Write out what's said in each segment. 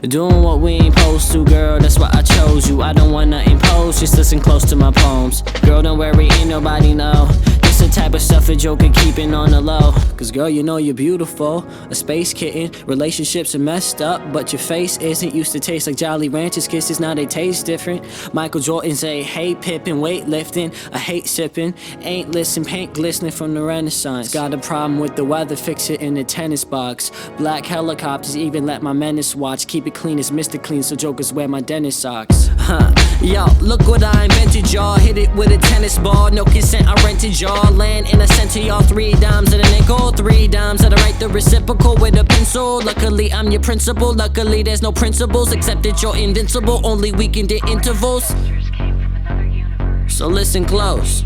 Doing what we ain't supposed to, girl, that's why I chose you. I don't wanna impose, just listen close to my poems. Girl, don't worry, ain't nobody know. This the type of stuff a joker keeping on the low. Cause girl, you know you're beautiful, a space kitten. Relationships are messed up, but your face isn't. Used to taste like Jolly Ranchers kisses, now they taste different. Michael Jordan say, hey Pippin, weightlifting. I hate sipping, ain't listen, paint glistening from the Renaissance. Got a problem with the weather, fix it in the tennis box. Black helicopters, even let my menace watch. Keep it clean as Mr. Clean, so jokers wear my dentist socks. Yo, look what I invented, y'all. Hit it with a tennis ball, no consent, I rented y'all. Land in a center, y'all. 3 dimes at a nickel, 3 dimes at a write the reciprocal with a pencil. Luckily, I'm your principal. Luckily, there's no principles, except that you're invincible. Only weekend at intervals. So listen close.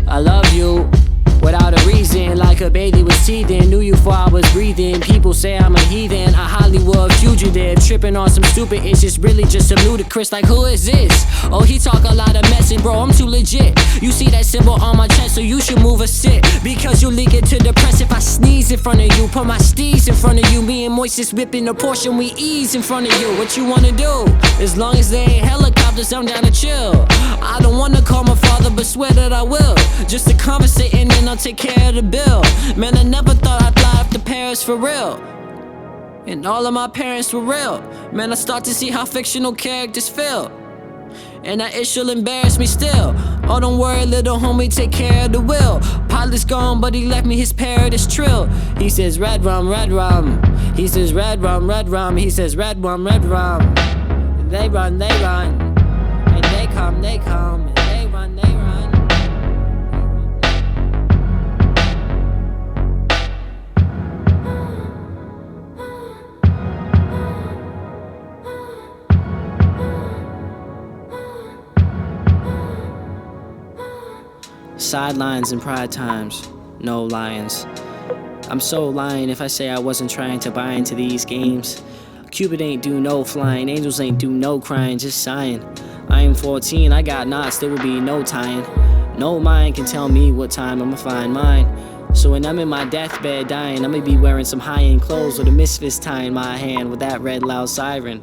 I love you without a reason, like a baby was teething. Knew you before I was breathing. People say I'm a heathen, a Hollywood fugitive, tripping on some stupid. It's just really just a ludicrous. Like who is this? Oh, he talk a lot of messing, bro. I'm too legit. You see that symbol on my chest, so you should move a sit, because you leak it to the press. If I sneeze in front of you, put my steez in front of you. Me and Moist is whipping a portion, we ease in front of you. What you wanna do? As long as they ain't helicopters, I'm down to chill. I don't wanna call my father, but swear that I will. Just to conversate and then I'll take care of the bill. Man, I never thought I'd fly up to Paris for real. And all of my parents were real. Man, I start to see how fictional characters feel. And that it'll embarrass me still. Oh, don't worry, little homie, take care of the will. Pilot's gone, but he left me his parrot's trill. He says red rum, red rum. He says red rum, red rum. He says red rum, red rum. They run, and they come, and they run, they run. Sidelines in pride times, no lions. I'm so lying if I say I wasn't trying to buy into these games. Cupid ain't do no flying, angels ain't do no crying, just sighing. I am 14, I got knots, there will be no tying. No mind can tell me what time I'ma find mine. So when I'm in my deathbed dying, I'ma be wearing some high-end clothes with a misfits tie in my hand with that red loud siren.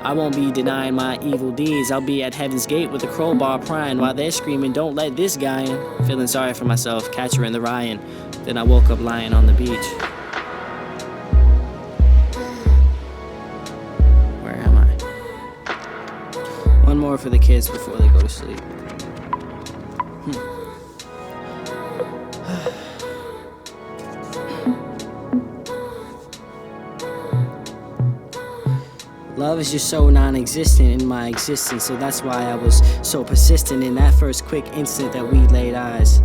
I won't be denying my evil deeds. I'll be at heaven's gate with a crowbar prying while they're screaming, don't let this guy in. Feeling sorry for myself, catcher in the Ryan. Then I woke up lying on the beach. Where am I? One more for the kids before they go to sleep. Love is just so non-existent in my existence, so that's why I was so persistent in that first quick instant that we laid eyes.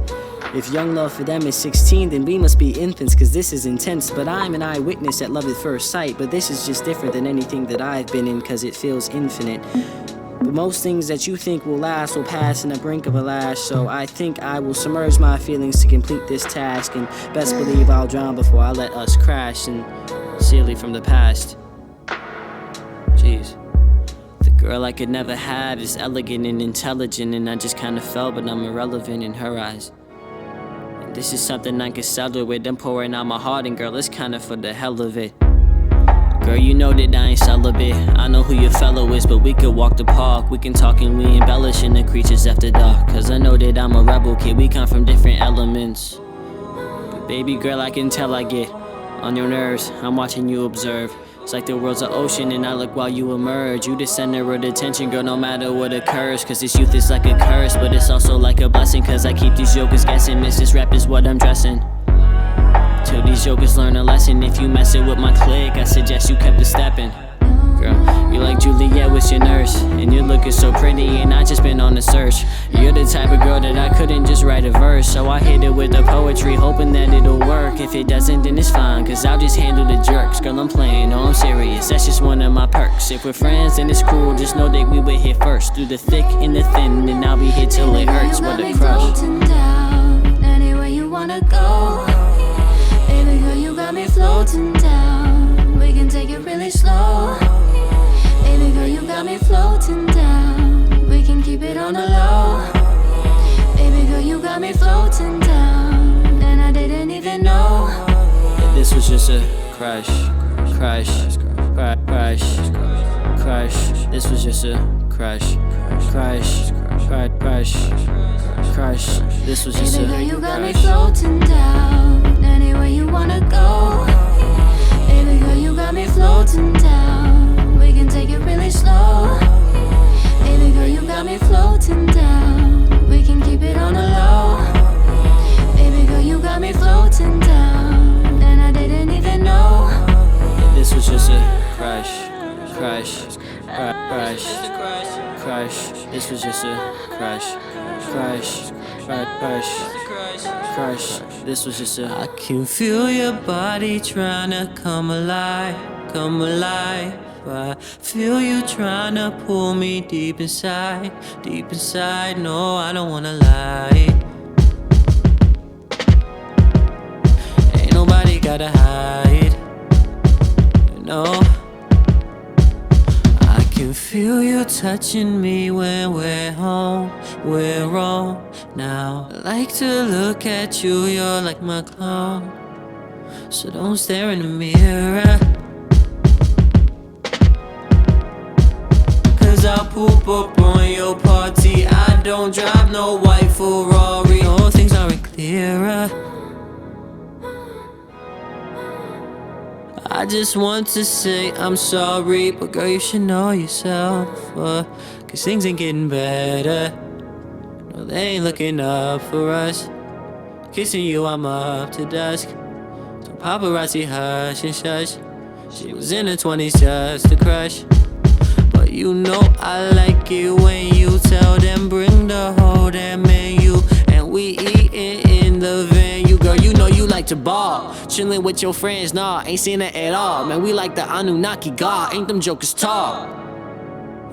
If young love for them is 16, then we must be infants, cause this is intense. But I'm an eyewitness at love at first sight, but this is just different than anything that I've been in, cause it feels infinite. But most things that you think will last will pass in the brink of a lash, so I think I will submerge my feelings to complete this task, and best believe I'll drown before I let us crash, and sincerely from the past. Jeez. The girl I could never have is elegant and intelligent, and I just kinda fell, but I'm irrelevant in her eyes. And this is something I can settle with. I'm pouring out my heart, and girl, it's kinda for the hell of it. Girl, you know that I ain't celibate. I know who your fellow is, but we could walk the park. We can talk and we embellish in the creatures after dark. Cause I know that I'm a rebel kid, we come from different elements. But baby girl, I can tell I get on your nerves. I'm watching you observe. It's like the world's an ocean and I look while you emerge. You the center of the attention, girl, no matter what occurs. Cause this youth is like a curse, but it's also like a blessing. Cause I keep these jokers guessing, miss this rap is what I'm dressing. Till these jokers learn a lesson. If you messing with my clique, I suggest you kept a stepping. Girl, you like Juliet with your nurse, and you're looking so pretty, and I just been on the search. You're the type of girl that I couldn't just write a verse, so I hit it with the poetry, hoping that it'll work. If it doesn't, then it's fine, cause I'll just handle the jerks. Girl, I'm playing, no, I'm serious, that's just one of my perks. If we're friends, then it's cool, just know that we would hit first. Through the thick and the thin, and I'll be here till it hurts. What a crush. Down, anywhere you wanna go. Baby girl, you got me floating down. We can take it really slow. Baby girl, you got me floating down. We can keep it on the low. Baby girl, you got me floating down, and I didn't even know that this was just a crush, crush, crush, crush. This was just a crush, crush, crush, crush. This was just a Baby girl, you got me floating down, anywhere you wanna go. Baby girl, you got me floating down. We can take it really slow. Baby girl, you got me floating down. We can keep it on the low. Baby girl, you got me floating down, and I didn't even know that this was just a crush, crush, crush, crush. This was just a crush, crush, crush, crush. This was just a. I can feel your body tryna come alive, come alive. I feel you tryna pull me deep inside, deep inside. No, I don't wanna lie. Ain't nobody gotta hide, no. I can feel you touching me when we're home, we're home now. I like to look at you, you're like my clone, so don't stare in the mirror. I'll poop up on your party. I don't drive no white Ferrari. No, things aren't clearer. I just want to say I'm sorry, but girl, you should know yourself, cause things ain't getting better. No, they ain't looking up for us. Kissing you, I'm up to dusk. So paparazzi hush and shush. She was in her 20s just to crush. You know I like it when you tell them bring the whole damn menu, and we eatin' in the venue. Girl, you know you like to ball, chillin' with your friends, nah, ain't seen it at all. Man, we like the Anunnaki God, ain't them jokers tall.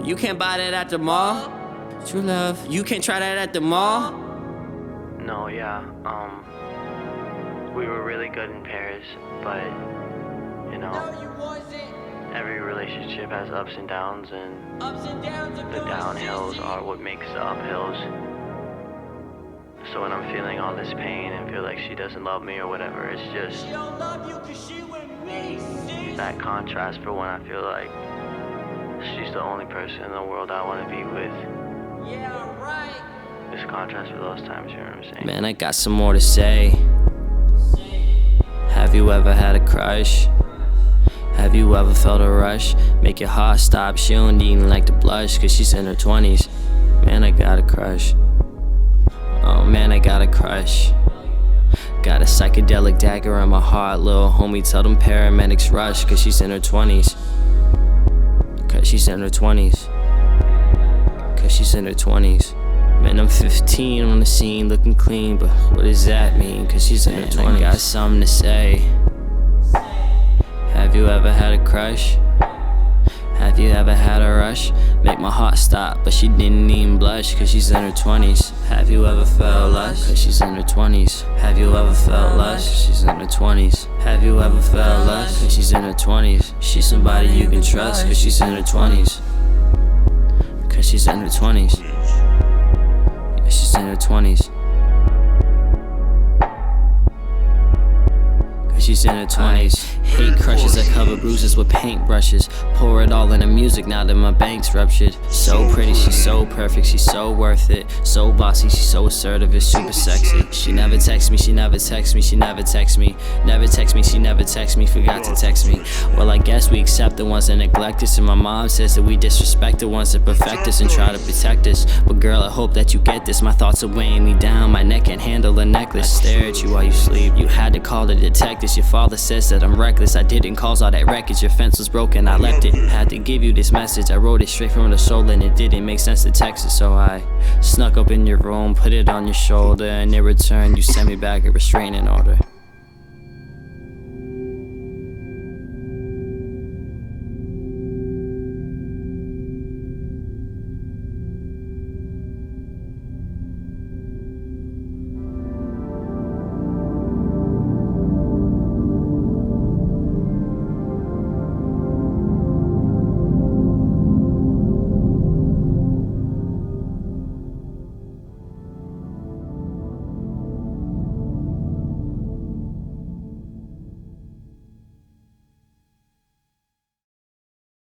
You can't buy that at the mall. True love, you can't try that at the mall. No, yeah, we were really good in Paris, but, you know, every relationship has ups and downs, and the downhills are what makes the uphills. So when I'm feeling all this pain and feel like she doesn't love me or whatever, it's just she don't love you 'cause she with me, sis. that contrast for when I feel like she's the only person in the world I want to be with. Yeah, right. This contrast for those times, you know what I'm saying? Man, I got some more to say. Have you ever had a crush? Have you ever felt a rush? Make your heart stop, she don't even like to blush, cause she's in her 20s. Man, I got a crush. Oh man, I got a crush. Got a psychedelic dagger in my heart, little homie, tell them paramedics rush, cause she's in her 20s. Cause she's in her 20s. Cause she's in her 20s. Man, I'm 15 on the scene, looking clean, but what does that mean? Cause she's in her 20s. I got something to say. Have you ever had a crush? Have you ever had a rush? Make my heart stop, but she didn't even blush, cause she's in her 20s. Have you ever felt lust? Cause she's in her 20s. Have you ever felt lust? She's in her 20s. Have you ever felt lust? Cause she's in her 20s. She's somebody you can trust, cause she's in her 20s. Cause she's in her 20s. Yeah, she's in her 20s. She's in her 20s. Hate crushes, I cover bruises with paintbrushes. Pour it all into music now that my bank's ruptured. So pretty, she's so perfect, she's so worth it. So bossy, she's so assertive, it's super sexy. She never texts me, she never texts me, she never texts me. Never text me, she never texts me, forgot to text me. Well, I guess we accept the ones that neglect us, and my mom says that we disrespect the ones that perfect us and try to protect us. But girl, I hope that you get this, my thoughts are weighing me down. My neck can't handle a necklace. Stare at you while you sleep, you had to call the detectives. Your father says that I'm reckless. reckless. I didn't cause all that wreckage. Your fence was broken, I left it. Had to give you this message. I wrote it straight from the soul, and it didn't make sense to text it. So I snuck up in your room, put it on your shoulder, and in return you sent me back a restraining order.